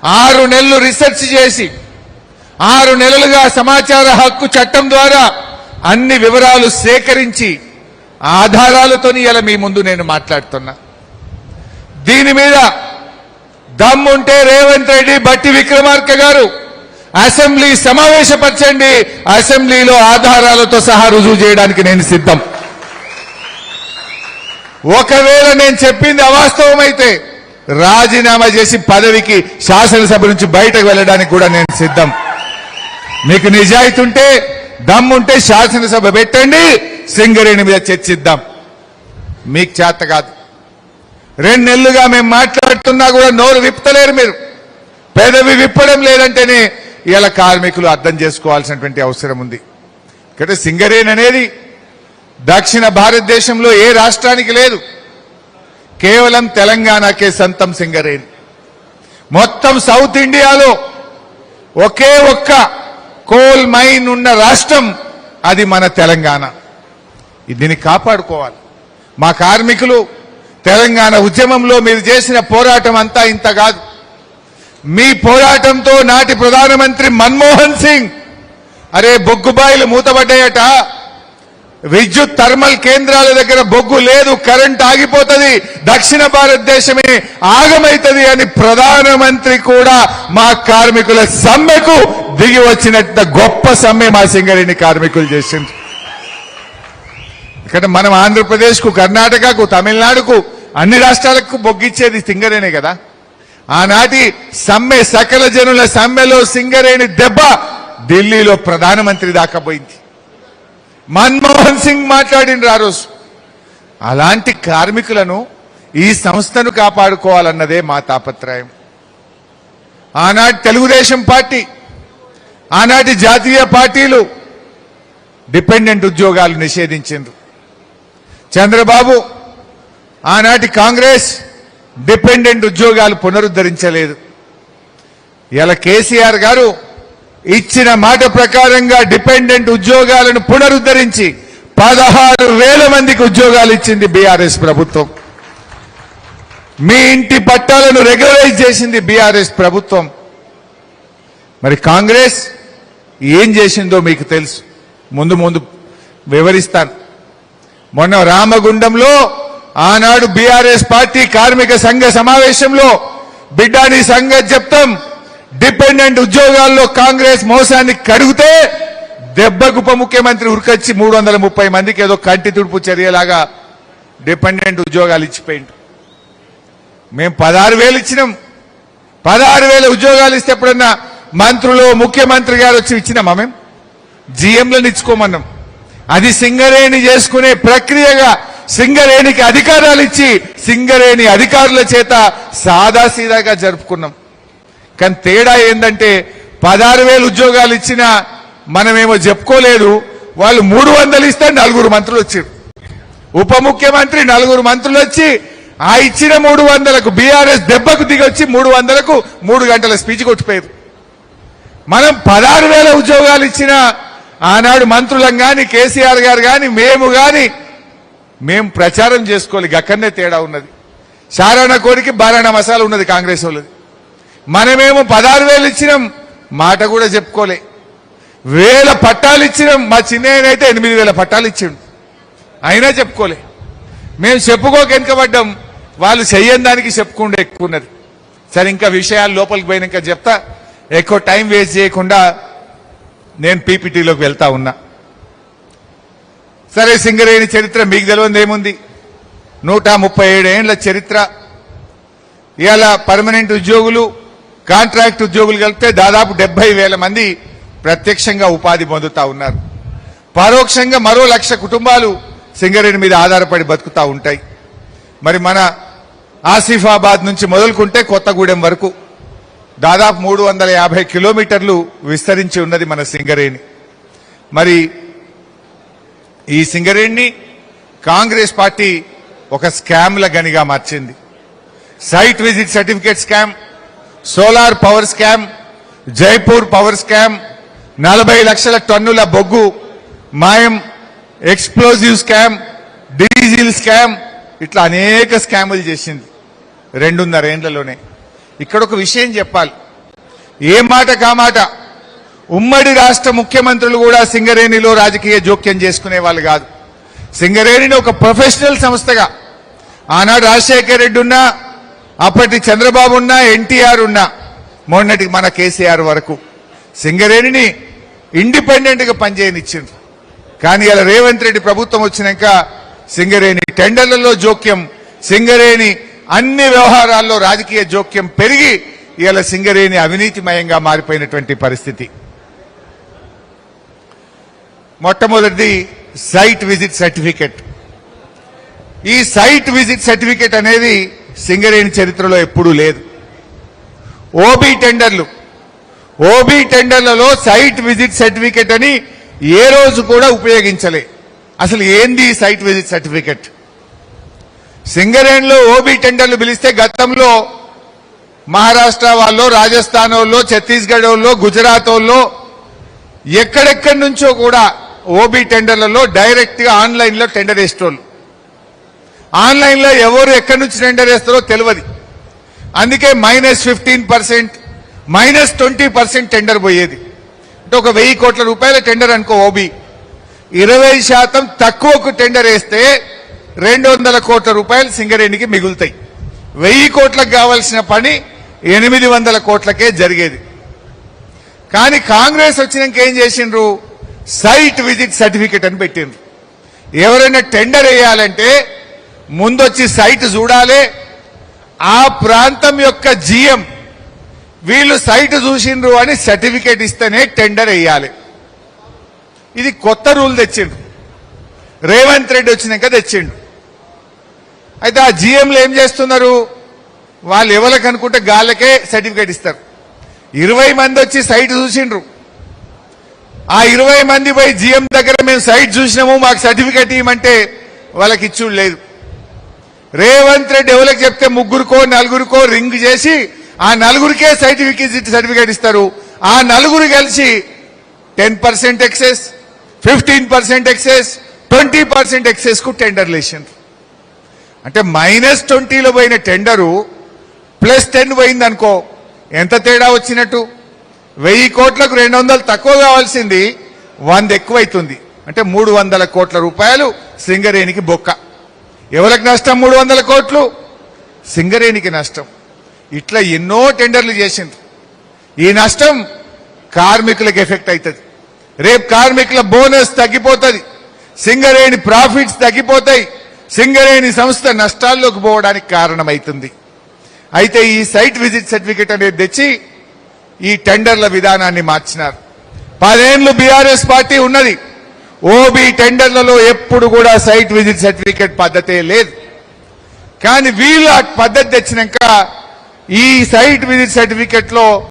6 నెలలు రీసెర్చ్ చేసి 6 నెలలుగా సమాచార హక్కు చట్టం ద్వారా అన్ని వివరాలు సేకరించి ఆధారాలతోని ఇలా మీ ముందు నేను మాట్లాడుతున్నా. దీని మీద దమ్ముంటే రేవంత్ రెడ్డి, బట్టి విక్రమార్క గారు అసెంబ్లీ సమావేశపరచండి. అసెంబ్లీలో ఆధారాలతో సహా రుజువు చేయడానికి నేను సిద్ధం. ఒకవేళ నేను చెప్పింది అవాస్తవమైతే రాజీనామా చేసి పదవికి శాసనసభ నుంచి బయటకు వెళ్ళడానికి కూడా నేను సిద్ధం. మీకు నిజాయితీ ఉంటే, దమ్ముంటే శాసనసభ పెట్టండి, సింగరేణి మీద చర్చిద్దాం. మీకు చేత కాదు. 2 నెలలుగా మేము మాట్లాడుతున్నా కూడా నోరు విప్పలేరు మీరు. పెదవి విప్పడం లేదంటేనే ఇలా కార్మికులు అర్థం చేసుకోవాల్సినటువంటి అవసరం ఉంది. ఇక్కడ సింగరేణి అనేది దక్షిణ భారతదేశంలో ఏ రాష్ట్రానికి లేదు, కేవలం తెలంగాణకే సొంతం సింగరేణి. మొత్తం సౌత్ ఇండియాలో ఒకే ఒక్క కోల్ మైన్ ఉన్న రాష్ట్రం అది మన తెలంగాణ. దీన్ని కాపాడుకోవాలి. మా కార్మికులు తెలంగాణ ఉద్యమంలో మీరు చేసిన పోరాటం అంతా ఇంత కాదు. మీ పోరాటంతో నాటి ప్రధానమంత్రి మన్మోహన్ సింగ్ అరే బొగ్గుబాయిలు మూతబడ్డాయట, విద్యుత్ థర్మల్ కేంద్రాల దగ్గర బొగ్గు లేదు, కరెంట్ ఆగిపోతుంది, దక్షిణ భారతదేశమే ఆగమైతుంది అని ప్రధానమంత్రి కూడా మా కార్మికుల సమ్మెకు దిగి వచ్చినట్టు గొప్ప సమ్మె మా సింగరేణి కార్మికులు చేసింది. ఇక్కడ మనం ఆంధ్రప్రదేశ్కు, కర్ణాటకకు, తమిళనాడుకు, అన్ని రాష్ట్రాలకు బొగ్గిచ్చేది సింగరేణే కదా. ఆనాటి సమ్మె, సకల జనుల సమ్మెలో సింగరేణి దెబ్బ ఢిల్లీలో ప్రధానమంత్రి దాకా పోయింది. మన్మోహన్ సింగ్ మాట్లాడిన ఆ రోజు. అలాంటి కార్మికులను, ఈ సంస్థను కాపాడుకోవాలన్నదే మా తాపత్రయం. ఆనాటి తెలుగుదేశం పార్టీ, ఆనాటి జాతీయ పార్టీలు డిపెండెంట్ ఉద్యోగాలు నిషేధించారు. చంద్రబాబు, ఆనాటి కాంగ్రెస్ డిపెండెంట్ ఉద్యోగాలు పునరుద్ధరించలేదు. ఇలా కేసీఆర్ గారు ఇచ్చిన మాట ప్రకారంగా డిపెండెంట్ ఉద్యోగాలను పునరుద్ధరించి 16,000 మందికి ఉద్యోగాలు ఇచ్చింది బీఆర్ఎస్ ప్రభుత్వం. మీ ఇంటి పట్టాలను రెగ్యులరైజ్ చేసింది బీఆర్ఎస్ ప్రభుత్వం. మరి కాంగ్రెస్ ఏం చేసిందో మీకు తెలుసు. ముందు వివరిస్తాను. మొన్న రామగుండంలో ఆనాడు బీఆర్ఎస్ పార్టీ కార్మిక సంఘ సమావేశంలో బిడ్డా నీ సంగతి చెప్తాం, డిపెండెంట్ ఉద్యోగాల్లో కాంగ్రెస్ మోసాన్ని కడిగితే దెబ్బకు ఉప ముఖ్యమంత్రి ఉరికొచ్చి 330 మందికి ఏదో కంటి తుడుపు చర్యలాగా డిపెండెంట్ ఉద్యోగాలు ఇచ్చిపోయింది. మేము 16,000 ఇచ్చినాం. 16,000 ఉద్యోగాలు ఇస్తే ఎప్పుడన్నా మంత్రులు, ముఖ్యమంత్రి గారు వచ్చి ఇచ్చినామా? మేము జీఎంలను ఇచ్చుకోమన్నాం. అది సింగరేణి చేసుకునే ప్రక్రియగా సింగరేణికి అధికారాలు ఇచ్చి సింగరేణి అధికారుల చేత సాదాసీదాగా జరుపుకున్నాం. కానీ తేడా ఏంటంటే 16,000 ఉద్యోగాలు ఇచ్చినా మనమేమో చెప్పుకోలేదు. వాళ్ళు 300 ఇస్తే 4 మంత్రులు వచ్చారు. ఉప ముఖ్యమంత్రి 4 మంత్రులు వచ్చి ఆ ఇచ్చిన 300కు బీఆర్ఎస్ దెబ్బకు దిగొచ్చి 300కు 3 గంటల స్పీచ్ కొట్టిపోయారు. మనం 16,000 ఉద్యోగాలు ఇచ్చిన ఆనాడు మంత్రులం గాని, కేసీఆర్ గారు గాని, మేము ప్రచారం చేసుకోవాలి. అక్కడనే తేడా ఉన్నది. శారాణ కోడికి బారాణ మసాలా ఉన్నది కాంగ్రెస్ వాళ్ళది. మనమేమో 16,000 ఇచ్చినాం, మాట కూడా చెప్పుకోలే. 1000 పట్టాలు ఇచ్చినాం. మా చిన్నయ్యనైతే 8,000 పట్టాలు ఇచ్చిండు, అయినా చెప్పుకోలే. మేము చెప్పుకోక వెనుకబడ్డాం, వాళ్ళు చెయ్యని దానికి చెప్పుకుంటే ఎక్కువ ఉన్నది. సరే, ఇంకా విషయాలు లోపలికి పోయినాక చెప్తా. ఎక్కువ టైం వేస్ట్ చేయకుండా నేను పీపీటీలోకి వెళ్తా ఉన్నా. సరే, సింగరేణి చరిత్ర మీకు తెలియదు ఏముంది. 137 ఏండ్ల చరిత్ర. ఇవాళ పర్మనెంట్ ఉద్యోగులు, కాంట్రాక్ట్ ఉద్యోగులు కలిపితే దాదాపు 70,000 మంది ప్రత్యక్షంగా ఉపాధి పొందుతా ఉన్నారు. పరోక్షంగా మరో 1,00,000 కుటుంబాలు సింగరేణి మీద ఆధారపడి బతుకుతా ఉంటాయి. మరి మన ఆసిఫాబాద్ నుంచి మొదలుకుంటే కొత్తగూడెం వరకు దాదాపు 350 కిలోమీటర్లు విస్తరించి ఉన్నది మన సింగరేణి. మరి ఈ సింగరేణిని కాంగ్రెస్ పార్టీ ఒక స్కామ్ల గనిగా మార్చింది. Site visit certificate scam, solar power scam, Jaipur power scam, 40 లక్షల టన్నుల బొగ్గు మాయం, ఎక్స్ప్లోజివ్ స్కామ్, డీజిల్ స్కామ్, ఇట్లా అనేక స్కాములు చేసింది 2.5 ఏండ్లలోనే. ఇక్కడ ఒక విషయం చెప్పాలి. ఏ మాట కామాట ఉమ్మడి రాష్ట్ర ముఖ్యమంత్రులు కూడా సింగరేణిలో రాజకీయ జోక్యం చేసుకునే వాళ్ళు కాదు. సింగరేణిని ఒక ప్రొఫెషనల్ సంస్థగా ఆనాడు రాజశేఖర్ రెడ్డి ఉన్నా, అప్పటి చంద్రబాబు ఉన్నా, ఎన్టీఆర్ ఉన్నా, మొన్నటి మన కేసీఆర్ వరకు సింగరేణిని ఇండిపెండెంట్ గా పనిచేయనిచ్చిండ్రు. కానీ ఇలా రేవంత్ రెడ్డి ప్రభుత్వం వచ్చినాక సింగరేణి టెండర్లలో జోక్యం, సింగరేణి అన్ని వ్యవహారాల్లో రాజకీయ జోక్యం పెరిగి ఇలా సింగరేణి అవినీతిమయంగా మారిపోయినటువంటి పరిస్థితి. మొట్టమొదటిది సైట్ విజిట్ సర్టిఫికెట్. ఈ సైట్ విజిట్ సర్టిఫికెట్ అనేది సింగరేణి చరిత్రలో ఎప్పుడూ లేదు. ఓబీ టెండర్లలో సైట్ విజిట్ సర్టిఫికెట్ అని ఏ రోజు కూడా ఉపయోగించలే. అసలు ఏంది సైట్ విజిట్ సర్టిఫికెట్? సింగరేణిలో ఓబీ టెండర్లు పిలిస్తే గతంలో మహారాష్ట్ర వాళ్ళు, రాజస్థాన్ వాళ్ళు, ఛత్తీస్గఢ్ వాళ్ళు, గుజరాత్ వాళ్ళు ఎక్కడెక్కడి నుంచో కూడా ఓబీ టెండర్లలో డైరెక్ట్ గా ఆన్లైన్ లో టెండర్ వేసేటోళ్ళు. ఆన్లైన్ లో ఎవరు ఎక్కడి నుంచి టెండర్ వేస్తారో తెలియదు. అందుకే -15%, -20% టెండర్ పోయేది. అంటే ఒక 1000 కోట్ల రూపాయల టెండర్ అనుకో ఓబీ, 20% తక్కువకు టెండర్ వేస్తే 200 కోట్ల రూపాయలు సింగరేణికి మిగులుతాయి. 1000 కోట్లకు కావాల్సిన పని 800 కోట్లకే జరిగేది. కానీ కాంగ్రెస్ వచ్చినాక ఏం చేసిండ్రు? సైట్ విజిట్ సర్టిఫికెట్ అని పెట్టిండ్రు. ఎవరైనా టెండర్ వేయాలంటే ముందొచ్చి సైట్ చూడాలి, ఆ ప్రాంతం యొక్క జీఎం వీళ్ళు సైట్ చూసిండ్రు అని సర్టిఫికెట్ ఇస్తేనే టెండర్ వేయాలి. ఇది కొత్త రూల్ తెచ్చిండ్రు, రేవంత్ రెడ్డి వచ్చినాక తెచ్చిండు. అయితే ఆ జీఎంలు ఏం చేస్తున్నారు? వాళ్ళు ఎవరికి అనుకుంటే గాళ్ళకే సర్టిఫికేట్ ఇస్తారు. 20 మంది వచ్చి సైట్ చూసిండ్రు. ఆ 20 మంది పోయి జీఎం దగ్గర మేము సైట్ చూసినాము, మాకు సర్టిఫికేట్ ఇవ్వమంటే వాళ్ళకి ఇచ్చుడు లేదు. రేవంత్ రెడ్డి ఎవరికి చెప్తే 3కో 4కో రింగ్ చేసి ఆ 4కే సర్టిఫికేట్ ఇస్తారు. ఆ 4 కలిసి 10% ఎక్సెస్, 15% ఎక్సెస్, 20% ఎక్సెస్ కు టెండర్లు వేసిండ్రు. అంటే -20లో పోయిన టెండరు +10 పోయింది అనుకో, ఎంత తేడా వచ్చినట్టు? 1000 కోట్లకు 200 తక్కువ కావాల్సింది 100 ఎక్కువైతుంది. అంటే 300 కోట్ల రూపాయలు సింగరేణికి బొక్క. ఎవరికి నష్టం? 300 కోట్లు సింగరేణికి నష్టం. ఇట్లా ఎన్నో టెండర్లు చేసిండ్రు. ఈ నష్టం కార్మికులకు ఎఫెక్ట్ అవుతుంది. రేపు కార్మికుల బోనస్ తగ్గిపోతుంది, సింగరేణి ప్రాఫిట్స్ తగ్గిపోతాయి, సింగరేణి సంస్థ నష్టాల్లోకి పోవడానికి కారణమవుతుంది. అయితే ఈ సైట్ విజిట్ సర్టిఫికెట్ అనేది తెచ్చి ఈ టెండర్ల విధానాన్ని మార్చినారు. 10 ఏళ్లు బీఆర్ఎస్ పార్టీ ఉన్నది, ఓబీ టెండర్లలో ఎప్పుడు కూడా సైట్ విజిట్ సర్టిఫికెట్ పద్ధతే లేదు. కానీ వీళ్ళు ఆ పద్ధతి తెచ్చినాక ఈ సైట్ విజిట్ సర్టిఫికెట్ లో